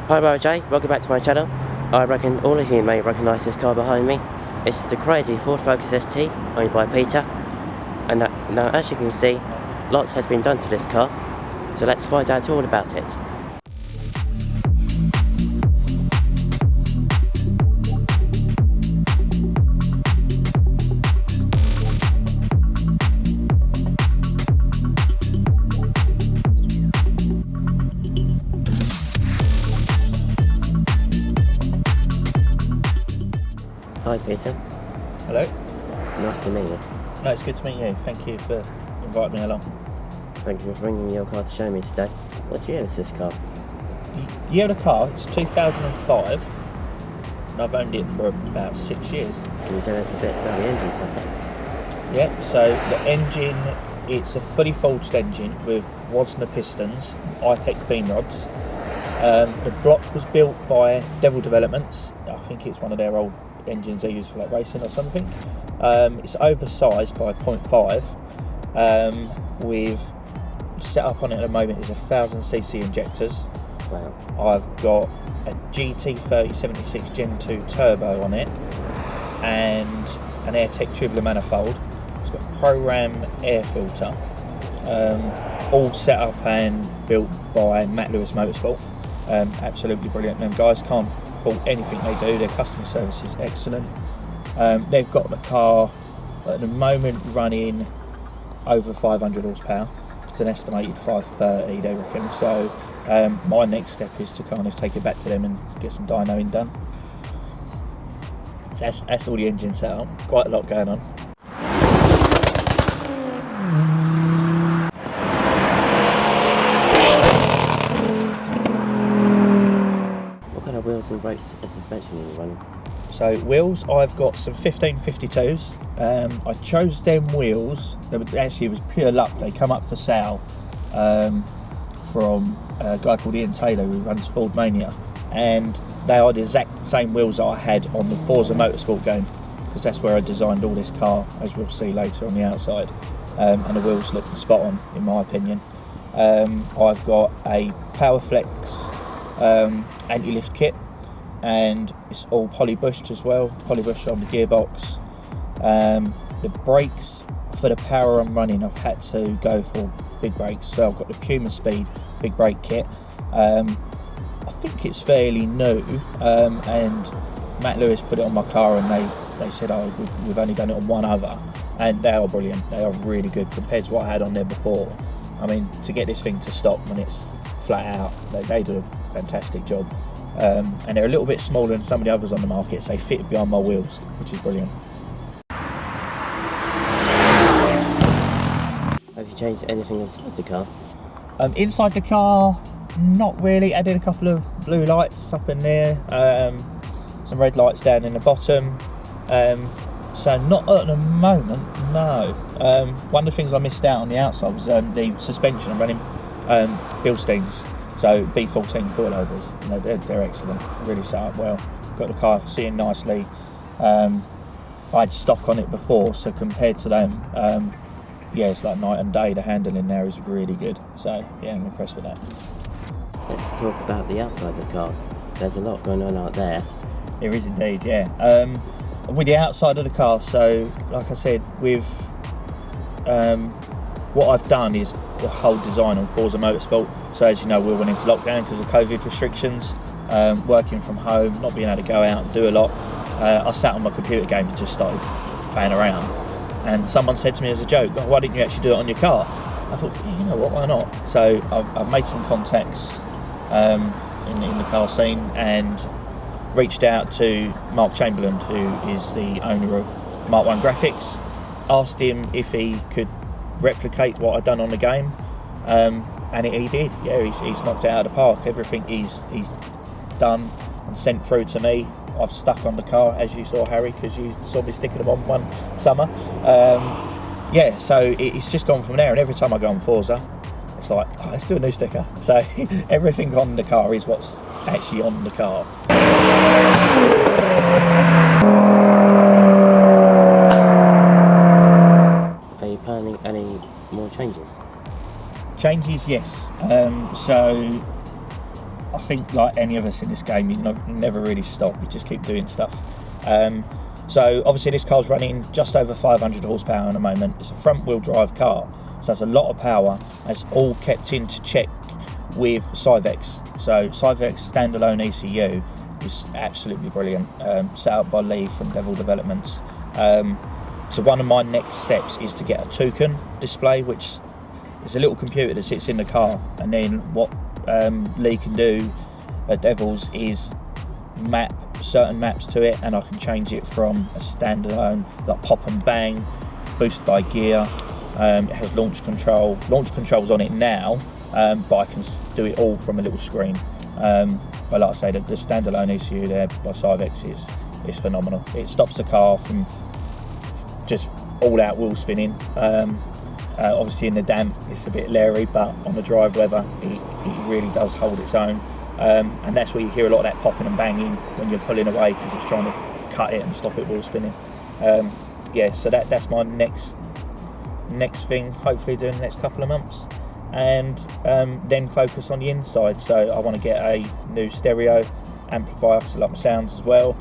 Hi Jay, welcome back to my channel. I reckon all of you may recognise this car behind me. It's the crazy Ford Focus ST, owned by Peter. And now as you can see, lots has been done to this car, so let's find out all about it. Hi Peter. Hello. Nice to meet you. No, it's good to meet you. Thank you for inviting me along. Thank you for bringing your car to show me today. What year is this car? The year of the car, it's 2005, and I've owned it for about 6 years. Can you tell us a bit about the engine setup? Yeah, so the engine, it's a fully forged engine with Wozner pistons, IPEC beam rods. The block was built by Devil Developments. I think it's one of their old engines they use for like racing or something. It's oversized by 0.5. We've set up on it at the moment is 1000cc injectors. Wow. I've got a GT3076 Gen 2 turbo on it and an AirTech tubular manifold. It's got a Pro-Ram air filter, all set up and built by Matt Lewis Motorsport. Absolutely brilliant. Them guys can't fault anything they do. Their customer service is excellent. They've got the car at the moment running over 500 horsepower. It's an estimated 530 they reckon. So my next step is to kind of take it back to them and get some dynoing done. So that's all the engine set up. Quite a lot going on. Wheels and brakes and suspension are you running? So wheels, I've got some 1552s. I chose them wheels. Actually, it was pure luck. They come up for sale from a guy called Ian Taylor who runs Ford Mania, and they are the exact same wheels that I had on the Forza Motorsport game, because that's where I designed all this car, as we'll see later on the outside. And the wheels look spot on, in my opinion. I've got a Powerflex anti-lift kit, and it's all polybushed as well, polybushed on the gearbox. The brakes, for the power I'm running, I've had to go for big brakes, so I've got the Puma Speed big brake kit. I think it's fairly new, and Matt Lewis put it on my car, and they said, oh, we've only done it on one other, and they are brilliant. They are really good compared to what I had on there before. I mean, to get this thing to stop when it's flat out, they do a fantastic job. And they're a little bit smaller than some of the others on the market, so they fit behind my wheels, which is brilliant. Have you changed anything inside the car? Inside the car, not really. I did a couple of blue lights up in there, some red lights down in the bottom. So not at the moment, no. One of the things I missed out on the outside was the suspension. I'm running Bilsteins, so B14 coilovers. You know, they're excellent, really set up well. Got the car sitting nicely. I had stock on it before, so compared to them, yeah, it's like night and day. The handling there is really good, so yeah, I'm impressed with that. Let's talk about the outside of the car. There's a lot going on out there. There is indeed, yeah. With the outside of the car, so like I said, with what I've done is the whole design on Forza Motorsport. So as you know, we went into lockdown because of COVID restrictions, working from home, not being able to go out and do a lot. I sat on my computer game and just started playing around. And someone said to me as a joke, oh, why didn't you actually do it on your car? I thought, yeah, you know what, why not? So I've made some contacts in the car scene and reached out to Mark Chamberlain, who is the owner of Mark 1 Graphics, asked him if he could replicate what I'd done on the game, and he did. Yeah, he's knocked it out of the park. Everything he's done and sent through to me, I've stuck on the car, as you saw, Harry, because you saw me sticking them on one summer. Yeah, so it's just gone from there, and every time I go on Forza, it's like, oh, let's do a new sticker. So everything on the car is what's actually on the car. Are you planning any more changes? Changes, yes. So I think like any of us in this game, you never really stop. You just keep doing stuff. So obviously this car's running just over 500 horsepower at the moment. It's a front wheel drive car, so that's a lot of power. It's all kept into check with Cyvex. So Cyvex standalone ECU is absolutely brilliant, set up by Lee from Devil Developments. So one of my next steps is to get a toucan display, which is a little computer that sits in the car, and then what Lee can do at Devils is map certain maps to it, and I can change it from a standalone, like pop and bang, boost by gear. It has launch control. Launch control's on it now, but I can do it all from a little screen. But like I say, the standalone ECU there by Cyvex is phenomenal. It stops the car from just all out wheel spinning. Obviously in the damp it's a bit leery, but on the dry weather it really does hold its own. And that's where you hear a lot of that popping and banging when you're pulling away, because it's trying to cut it and stop it wheel spinning. Yeah, so that's my next thing, hopefully doing the next couple of months, and then focus on the inside. So I want to get a new stereo amplifier because I like my sounds as well.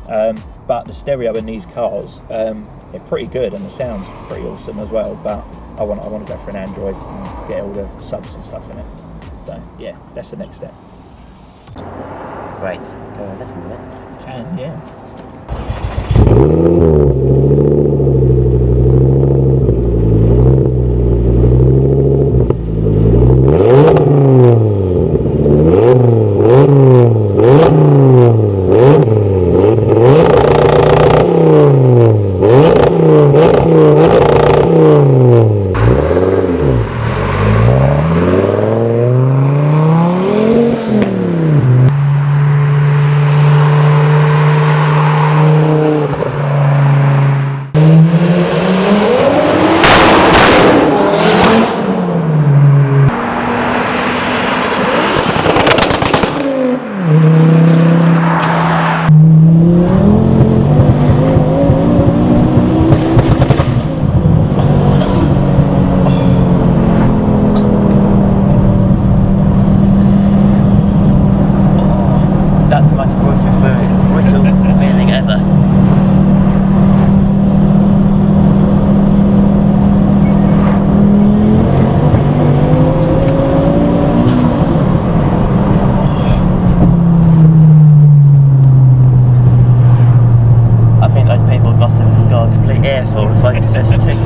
But the stereo in these cars, they're pretty good and the sound's pretty awesome as well. But I want to go for an Android and get all the subs and stuff in it. So yeah, that's the next step. Great. Go and listen to it. And yeah. That's the most brutal feeling ever. I think those people must have got a complete earful of Focus ST.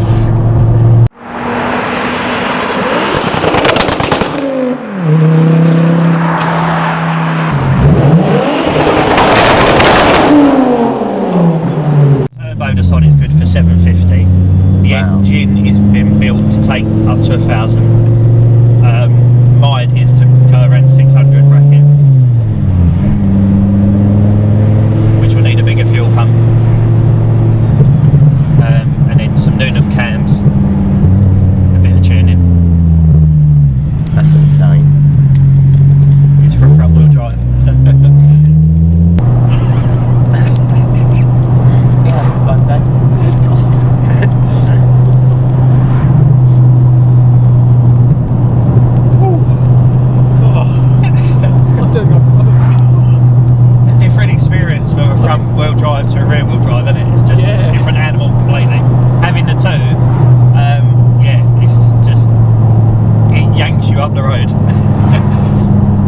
On is good for 750. The engine is been built to take up to 1,000. Mine is to go around 600 bracket, which will need a bigger fuel pump, and then some Newnham cams, a bit of tuning. That's insane. It's for front wheel drive. Drive to a rear wheel drive, and it's just a different animal completely. Having the two, it's just, it yanks you up the road.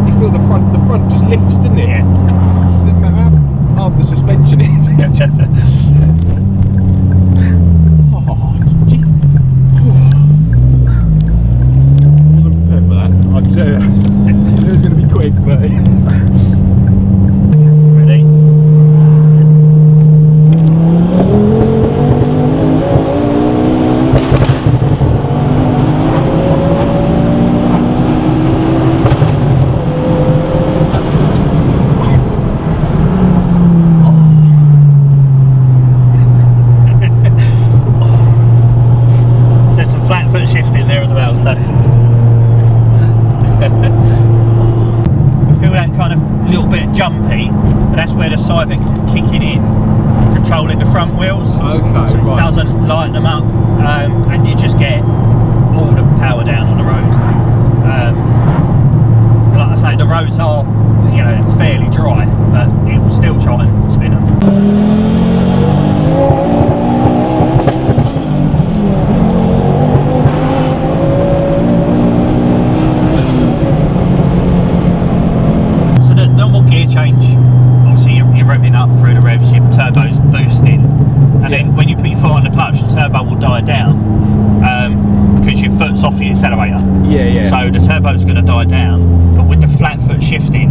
You feel the front just lifts, doesn't it? Yeah. Doesn't matter how hard the suspension is. Wasn't prepared for that, I'd tell you. I knew it was going to be quick, but shifting there as well, so we feel that kind of little bit jumpy, but that's where the Cyvex is kicking in, controlling the front wheels. Okay, so it right. doesn't lighten them up, and you just get all the power down on the road. Like I say, the roads are the accelerator. Yeah, yeah. So the turbo's going to die down, but with the flat foot shifting,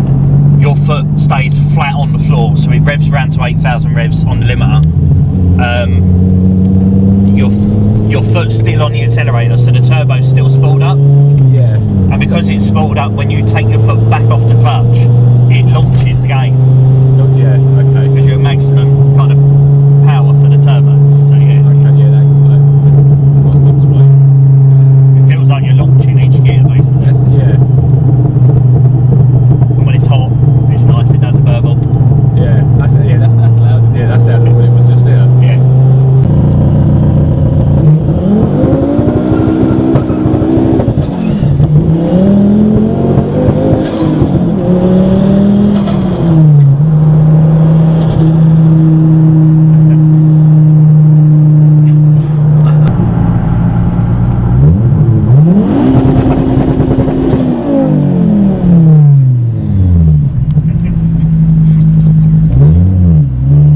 your foot stays flat on the floor, so it revs around to 8,000 revs on the limiter. Your foot's still on the accelerator, so the turbo's still spooled up. Yeah. And because it's spooled up, when you take your foot back off the clutch, it launches the game. Yeah, okay. Because you're at maximum kind of power for the turbo. So yeah. Okay, yeah, that explains it. That's nicely explained. It feels like you're launching each gear basically. Yes, yeah. And when it's hot, it's nice, it does a burble. Yeah, that's loud. Yeah, that's louder than what it was just there. Yeah.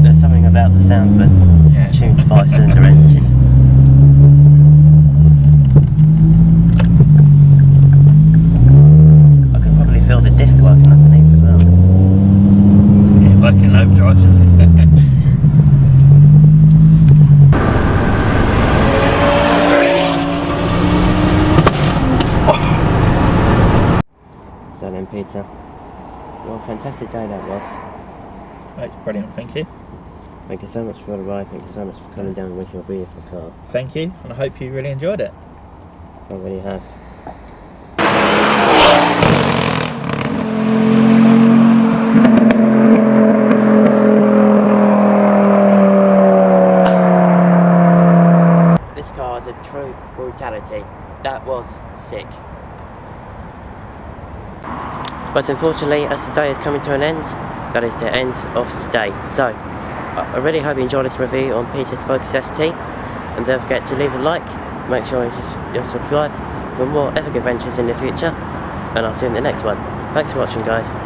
There's something about the sound of a Yeah. tuned 5-cylinder engine. I can probably feel the diff working underneath as well. Yeah, working in overdrive. So then, Peter, what a fantastic day that was. Right, brilliant, thank you. Thank you so much for the ride, thank you so much for coming down with your beautiful car. Thank you, and I hope you really enjoyed it. I really have. This car is a true brutality. That was sick. But unfortunately, as today is coming to an end, that is the end of today. So, I really hope you enjoyed this review on Peter's Focus ST, and don't forget to leave a like, make sure you subscribe for more epic adventures in the future, and I'll see you in the next one. Thanks for watching, guys.